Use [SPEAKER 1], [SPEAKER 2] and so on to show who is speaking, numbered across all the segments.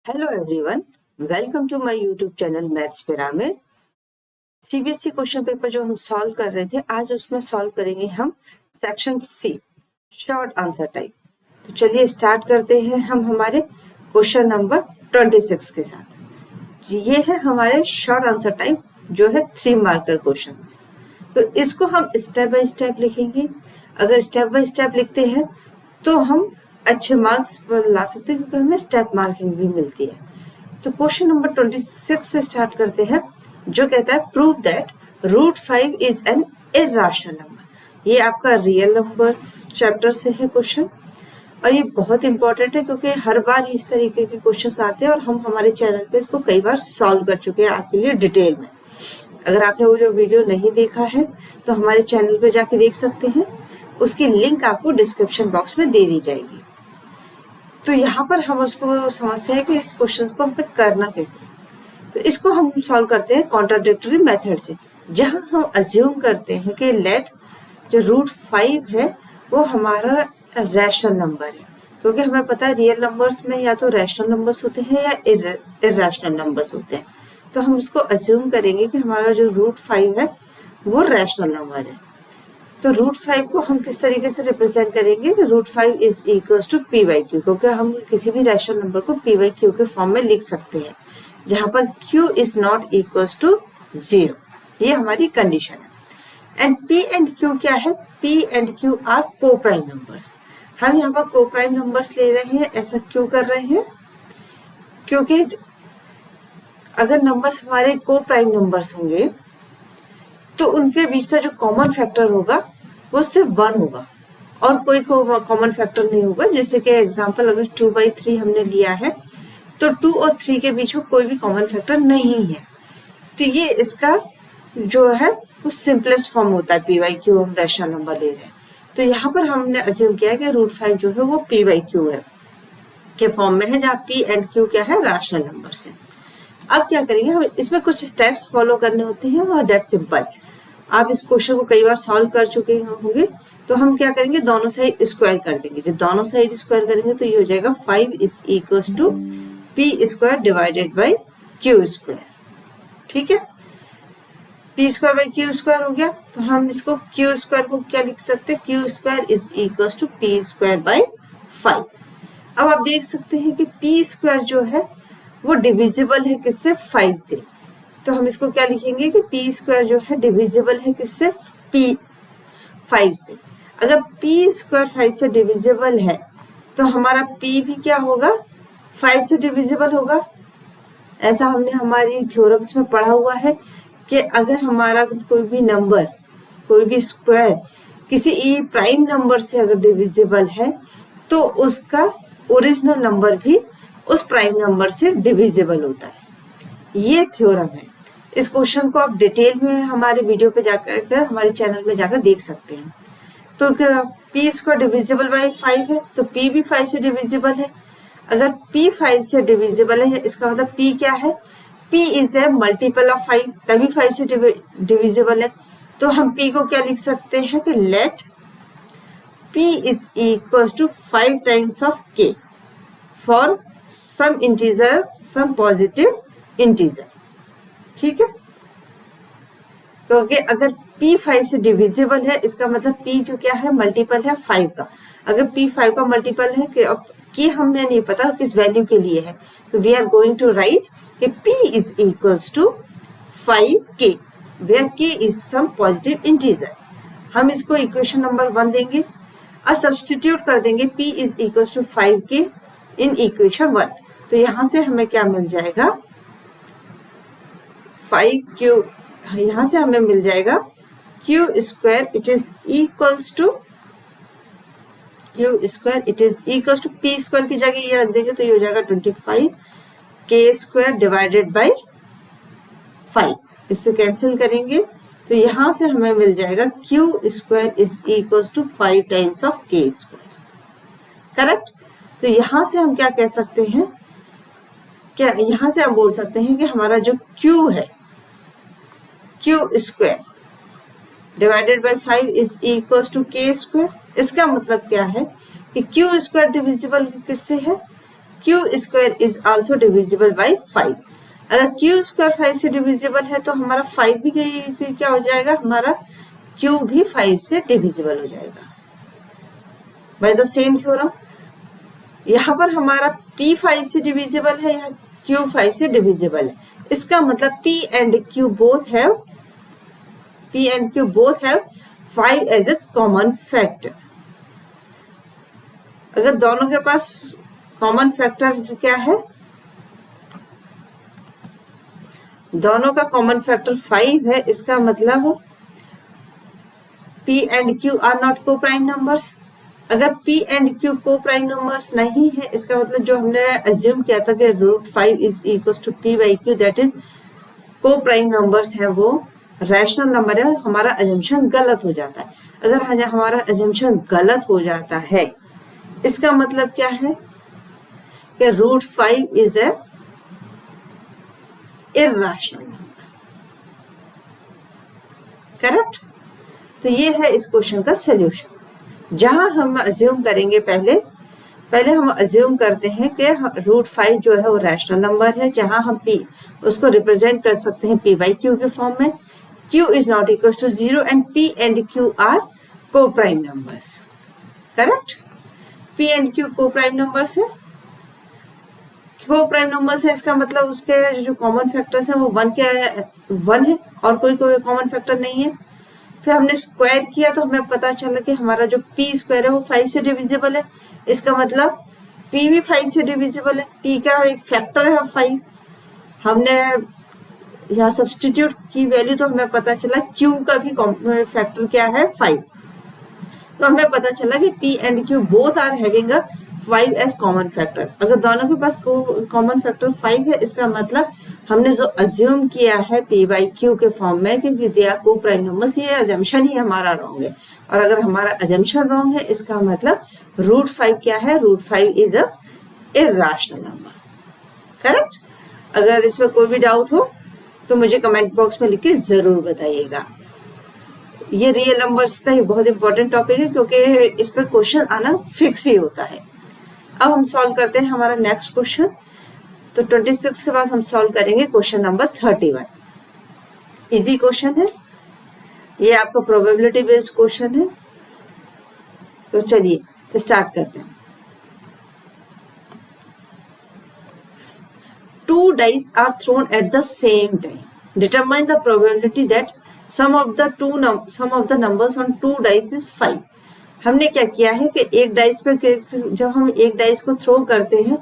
[SPEAKER 1] Hello everyone, welcome to my YouTube channel maths pyramid. CBSE question paper जो हम solve कर रहे थे, आज उसमें सॉल्व करेंगे हम section C, short answer type. तो चलिए स्टार्ट करते हैं हम हमारे क्वेश्चन नंबर 26 के साथ। ये है हमारे शॉर्ट आंसर टाइप जो है 3 मार्कर क्वेश्चंस। तो इसको हम स्टेप बाय स्टेप लिखेंगे। अगर स्टेप बाय स्टेप लिखते हैं तो हम अच्छे मार्क्स पर ला सकते हैं, क्योंकि हमें स्टेप मार्किंग भी मिलती है। तो क्वेश्चन नंबर 26 से स्टार्ट करते हैं, जो कहता है prove that √5 is an irrational number. ये आपका रियल नंबर्स चैप्टर से है क्वेश्चन, और ये बहुत इंपॉर्टेंट है क्योंकि हर बार इस तरीके के क्वेश्चन आते हैं और हम हमारे चैनल पे इसको कई बार सॉल्व कर चुके हैं आपके लिए डिटेल में। अगर आपने वो जो वीडियो नहीं देखा है तो हमारे चैनल पे जाके देख सकते हैं, उसकी लिंक आपको डिस्क्रिप्शन बॉक्स में दे दी जाएगी। तो यहाँ पर हम उसको समझते हैं कि इस क्वेश्चन को हमें करना कैसे। तो इसको हम सॉल्व करते हैं कॉन्ट्राडिक्टरी मेथड से, जहाँ हम अज्यूम करते हैं कि लेट जो √5 है वो हमारा रैशनल नंबर है, क्योंकि हमें पता है रियल नंबर्स में या तो रैशनल नंबर्स होते हैं या इर्रेशनल नंबर्स होते हैं। तो हम इसको अज्यूम करेंगे कि हमारा जो √5 है वो रैशनल नंबर है। तो √5 को हम किस तरीके से रिप्रेजेंट करेंगे कि √5 इज इक्वल टू p/q, क्योंकि हम किसी भी रैशनल नंबर को p/q के फॉर्म में लिख सकते हैं, जहां पर q is not equal to 0। ये हमारी कंडीशन है। एंड p एंड q क्या है? p and q are coprime numbers. हम यहाँ पर को प्राइम नंबर्स ले रहे हैं। ऐसा क्यों कर रहे हैं? क्योंकि अगर नंबर्स हमारे को प्राइम नंबर्स होंगे तो उनके बीच का जो कॉमन फैक्टर होगा वो सिर्फ 1 होगा और कोई कॉमन फैक्टर नहीं होगा। जैसे कि एग्जांपल, अगर 2/3 हमने लिया है तो 2 और 3 के बीच में कोई भी कॉमन फैक्टर नहीं है। तो ये इसका जो है वो सिंपलेस्ट फॉर्म होता है। p/q हम रैशनल नंबर ले रहे हैं, तो यहाँ पर हमने अज्यूम किया है कि √5 जो है वो p/q है के फॉर्म में है, जहाँ p एंड q क्या है? रैशनल नंबर से। अब क्या करेंगे, हम इसमें कुछ स्टेप्स फॉलो करने होते हैं और दैट सिंपल। आप इस क्वेश्चन को कई बार सॉल्व कर चुके होंगे। तो हम क्या करेंगे, दोनों साइड स्क्वायर कर देंगे। जब दोनों साइड स्क्वायर करेंगे तो ये हो जाएगा 5 is equal to p² divided by q²। ठीक है, p² बाई q² हो गया। तो हम इसको q² को क्या लिख सकते हैं? q² is equal to p² by 5। अब आप देख सकते हैं कि p² जो है वो डिविजिबल है किससे? 5 से। तो हम इसको क्या लिखेंगे कि p² जो है डिविजिबल है किससे? 5 से। अगर p² 5 से डिविजिबल है तो हमारा p भी क्या होगा? 5 से डिविजिबल होगा। ऐसा हमने हमारी थ्योरम्स में पढ़ा हुआ है कि अगर हमारा कोई भी नंबर, कोई भी स्क्वायर किसी प्राइम नंबर से अगर डिविजिबल है तो उसका ओरिजिनल नंबर भी उस प्राइम नंबर से डिविजिबल होता है। ये थ्योरम है। इस क्वेश्चन को आप डिटेल में हमारे वीडियो पे जाकर, हमारे चैनल में जाकर देख सकते हैं। तो p² डिविजिबल बाई 5 है तो p भी 5 से डिविजिबल है। अगर p 5 से डिविजिबल है, इसका मतलब p क्या है? p is a multiple of 5, तभी 5 से डिविजिबल है। तो हम p को क्या लिख सकते हैं कि let p is equal to 5 times of k for some integer, some positive integer. ठीक है, क्योंकि अगर p 5 से डिविजिबल है, इसका मतलब p जो क्या है? मल्टीपल है 5 का। अगर p 5 का मल्टीपल है कि अब k हमें नहीं पता किस वैल्यू के लिए है, तो we are going to write कि p is equals to 5k, where k is some positive integer. हम इसको इक्वेशन नंबर 1 देंगे और सब्सटीट्यूट कर देंगे p is equals to 5k in equation 1। तो यहाँ से हमें क्या मिल जाएगा? 5q, यहाँ से हमें मिल जाएगा q² it is equals to p² की जगह ये रख देंगे तो ये हो जाएगा 25k² डिवाइडेड बाई 5। इससे कैंसिल करेंगे तो यहाँ से हमें मिल जाएगा q² is equals to 5 times of k²। Correct. तो यहाँ से हम क्या कह सकते हैं, क्या यहाँ से हम बोल सकते हैं कि हमारा जो q है, q² divided by 5 is equals to k²। इसका मतलब क्या है कि q² डिविजिबल किससे है? Q square is also divisible by 5। अगर क्यू स्क्वायर 5 से डिविजिबल है तो हमारा 5 भी क्या हो जाएगा, हमारा क्यू भी 5 से डिविजिबल हो जाएगा बाय द सेम थ्योरम। यहाँ पर हमारा p 5 से डिविजिबल है, यहाँ q 5 से डिविजिबल है। इसका मतलब p and q both have 5 as a common factor। अगर दोनों के पास कॉमन फैक्टर क्या है, दोनों का कॉमन फैक्टर 5 है, इसका मतलब p and q are not coprime numbers. अगर p and q coprime numbers नहीं है, इसका मतलब जो हमने अज्यूम किया था कि √5 is equal to p by q, that is coprime numbers है, वो रैशनल नंबर है, हमारा अजम्पशन गलत हो जाता है। अगर हमारा अजम्पशन गलत हो जाता है, इसका मतलब क्या है कि √5 is a irrational number. Correct. तो ये है इस क्वेश्चन का सॉल्यूशन। जहां हम अज्यूम करेंगे, पहले हम अज्यूम करते हैं कि √5 जो है वो रैशनल नंबर है, जहां हम p उसको रिप्रेजेंट कर सकते हैं p बाई q के फॉर्म में। q is not equal to 0 and p and q are coprime numbers. Correct. p and q coprime numbers है, को प्राइम नंबर्स है, इसका मतलब उसके जो कॉमन फैक्टर्स हैं वो 1 है और कोई कॉमन फैक्टर नहीं है। फिर हमने स्क्वायर किया तो हमें पता चला कि हमारा जो p स्क्वायर है वो 5 से डिविजिबल है, इसका मतलब p भी 5 से डिविजिबल है। p का एक फैक्टर है 5, हमने यहाँ सब्सटीट्यूट की वैल्यू तो हमें पता चला q का भी फैक्टर क्या है 5। तो हमें पता चला कि p and q both are having a 5 as common factor. अगर दोनों के पास कॉमन फैक्टर 5 है, इसका मतलब हमने जो अज्यूम किया है p बाई q के फॉर्म में कि विद्या को प्राइम नंबर्स, ये अजम्पशन ही हमारा रॉन्ग है। और अगर हमारा अजम्पशन रॉन्ग है, इसका मतलब √5 क्या है, √5 is a irrational number. Correct. अगर इसमें कोई भी डाउट हो तो मुझे कमेंट बॉक्स में लिख के जरूर बताइएगा। ये रियल नंबर्स का ये बहुत इंपॉर्टेंट टॉपिक है, क्योंकि इस पर क्वेश्चन आना फिक्स ही होता है। अब हम सॉल्व करते हैं हमारा नेक्स्ट क्वेश्चन। तो 26 के बाद हम सॉल्व करेंगे क्वेश्चन नंबर 31। इजी क्वेश्चन है ये, आपका प्रोबेबिलिटी बेस्ड क्वेश्चन है। तो चलिए स्टार्ट करते हैं। 2 dice are thrown at the same time. Determine the probability that sum of the numbers on 2 dice is 5. हमने क्या किया है कि एक डाइस पे जब हम एक डाइस को थ्रो करते हैं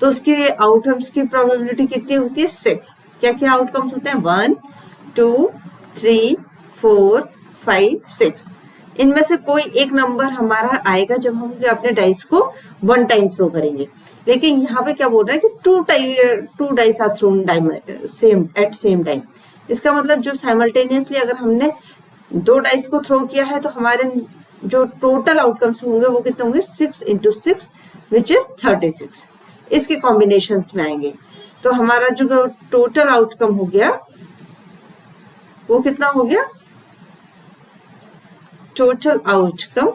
[SPEAKER 1] तो उसके आउटकम्स की प्रोबेबिलिटी कितनी होती है, 6। क्या क्या आउटकम्स होते हैं, 1 2 3 4 5 6। इनमें से कोई एक नंबर हमारा आएगा जब हम अपने डाइस को 1 टाइम थ्रो करेंगे। लेकिन यहाँ पे क्या बोल रहा है कि 2 dice are thrown at same time. इसका मतलब जो साइमल्टेनियसली अगर हमने 2 डाइस को थ्रो किया है तो हमारे जो टोटल आउटकम्स होंगे वो कितने होंगे, 6 × 6 विच इज 36। इसके कॉम्बिनेशंस में आएंगे तो हमारा जो टोटल आउटकम हो गया वो कितना हो गया, total outcome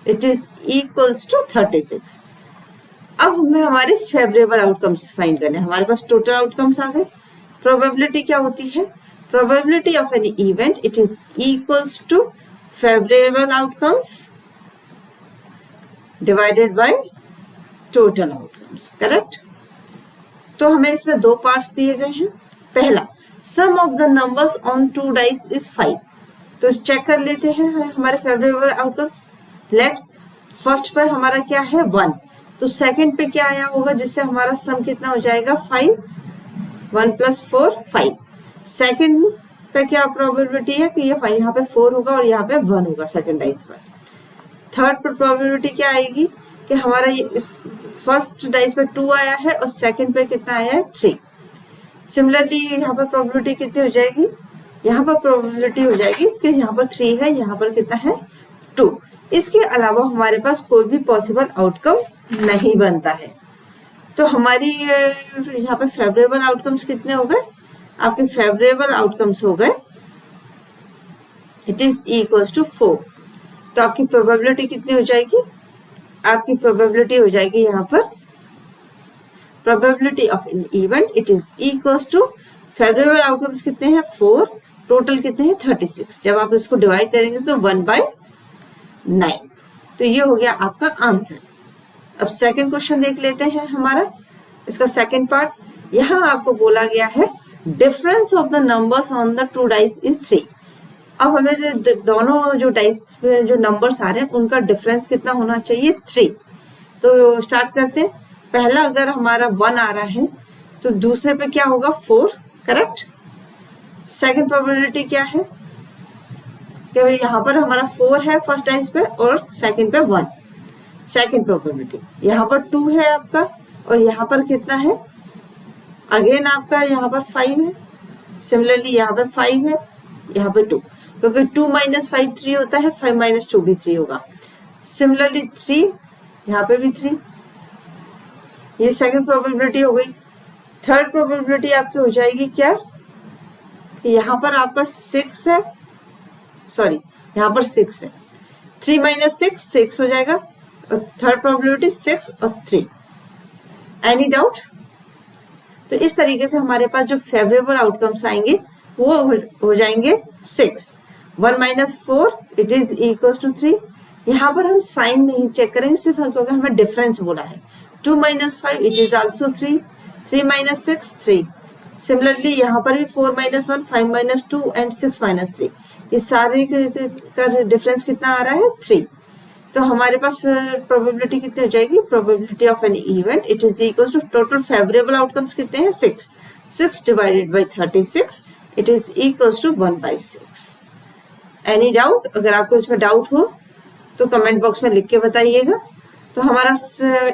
[SPEAKER 1] it is equals to 36। अब हमें हमारे फेवरेबल आउटकम्स फाइंड करने हैं। हमारे पास टोटल आउटकम्स आ गए। प्रोबेबिलिटी क्या होती है, probability of any event it is equals to favorable outcomes divided by total outcomes। Correct. तो हमें इसमें 2 पार्ट्स दिए गए हैं। पहला, sum of the numbers on 2 dice is 5। तो चेक कर लेते हैं हमारे फेवरेबल आउटकम्स। लेट फर्स्ट पे हमारा क्या है 1, तो सेकंड पे क्या आया होगा जिससे हमारा सम कितना हो जाएगा 5, 1 + 4 5। सेकंड पे क्या प्रोबेबिलिटी है कि ये यहाँ पे 4 होगा और यहाँ पे 1 होगा सेकंड डाइस पर। थर्ड पर प्रोबेबिलिटी क्या आएगी कि हमारा ये इस फर्स्ट डाइस पे 2 आया है और सेकंड पे कितना आया है 3। सिमिलरली यहाँ पर प्रोबेबिलिटी कितनी हो जाएगी, यहाँ पर प्रोबेबिलिटी हो जाएगी कि यहाँ पर 3 है, यहाँ पर कितना है 2। इसके अलावा हमारे पास कोई भी पॉसिबल आउटकम नहीं बनता है। तो हमारी यहाँ पे फेवरेबल आउटकम्स कितने हो गए, आपके फेवरेबल आउटकम्स हो गए इट इज इक्वल्स टू 4। तो आपकी प्रोबेबिलिटी कितनी हो जाएगी, आपकी प्रोबेबिलिटी हो जाएगी यहाँ पर probability of an event it is equals to favourable outcomes कितने हैं 4, टोटल कितने हैं 36। जब आप इसको डिवाइड करेंगे तो 1/9। तो ये हो गया आपका आंसर। अब सेकंड क्वेश्चन देख लेते हैं हमारा, इसका सेकंड पार्ट। यहाँ आपको बोला गया है difference of the numbers on the 2 dice is 3। अब हमें दोनों जो डाइस जो नंबर्स आ रहे हैं उनका डिफरेंस कितना होना चाहिए 3। तो स्टार्ट करते हैं। पहला अगर हमारा 1 आ रहा है तो दूसरे पे क्या होगा 4, करेक्ट। सेकंड प्रोबेबिलिटी क्या है कि यहाँ पर हमारा 4 है फर्स्ट डाइस पे और सेकंड पे 1। सेकंड प्रोबेबिलिटी यहाँ पर 2 है आपका और यहाँ पर कितना है अगेन आपका यहाँ पर 5 है। सिमिलरली यहाँ पे 5 है, यहाँ पे 2, क्योंकि 2 - 5 3 होता है, 5 - 2 भी 3 होगा। सिमिलरली 3, यहाँ पे भी 3। ये सेकंड प्रोबेबिलिटी हो गई। थर्ड प्रोबेबिलिटी आपकी हो जाएगी क्या, यहाँ पर आपका 6 है, सॉरी यहाँ पर 6 है, 3 - 6 6 हो जाएगा। और थर्ड प्रोबेबिलिटी 6 और 3। Any doubt? तो इस तरीके से हमारे पास जो फेवरेबल आउटकम्स आएंगे वो हो जाएंगे 6। 1 - 4 इट इज इक्वल टू 3। यहाँ पर हम साइन नहीं चेक करेंगे, सिर्फ क्योंकि हमें डिफरेंस बोला है। 2 - 5 इट इज आल्सो 3, 3 - 6 3। सिमिलरली यहाँ पर भी 4 - 1 5 - 2 एंड 6 - 3। ये सारे का डिफरेंस कितना आ रहा है 3। तो हमारे पास प्रोबेबिलिटी कितनी हो जाएगी, probability of an event it is equal to total favourable outcomes कितने हैं 6, 6 divided by 36 it is equal to 1/6। Any doubt? अगर आपको इसमें डाउट हो तो कमेंट बॉक्स में लिख के बताइएगा। तो हमारा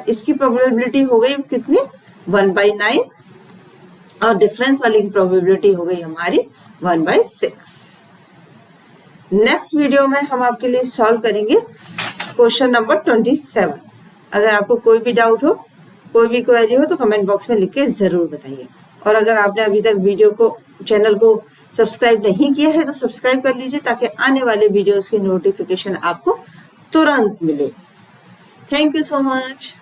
[SPEAKER 1] इसकी प्रोबेबिलिटी हो गई कितनी 1/9 और डिफरेंस वाली की प्रोबेबिलिटी हो गई हमारी 1/6। नेक्स्ट वीडियो में हम आपके लिए सॉल्व करेंगे क्वेश्चन नंबर 27। अगर आपको कोई भी डाउट हो, कोई भी क्वेरी हो तो कमेंट बॉक्स में लिख के जरूर बताइए। और अगर आपने अभी तक चैनल को सब्सक्राइब नहीं किया है तो सब्सक्राइब कर लीजिए ताकि आने वाले वीडियोस की नोटिफिकेशन आपको तुरंत मिले। Thank you so much.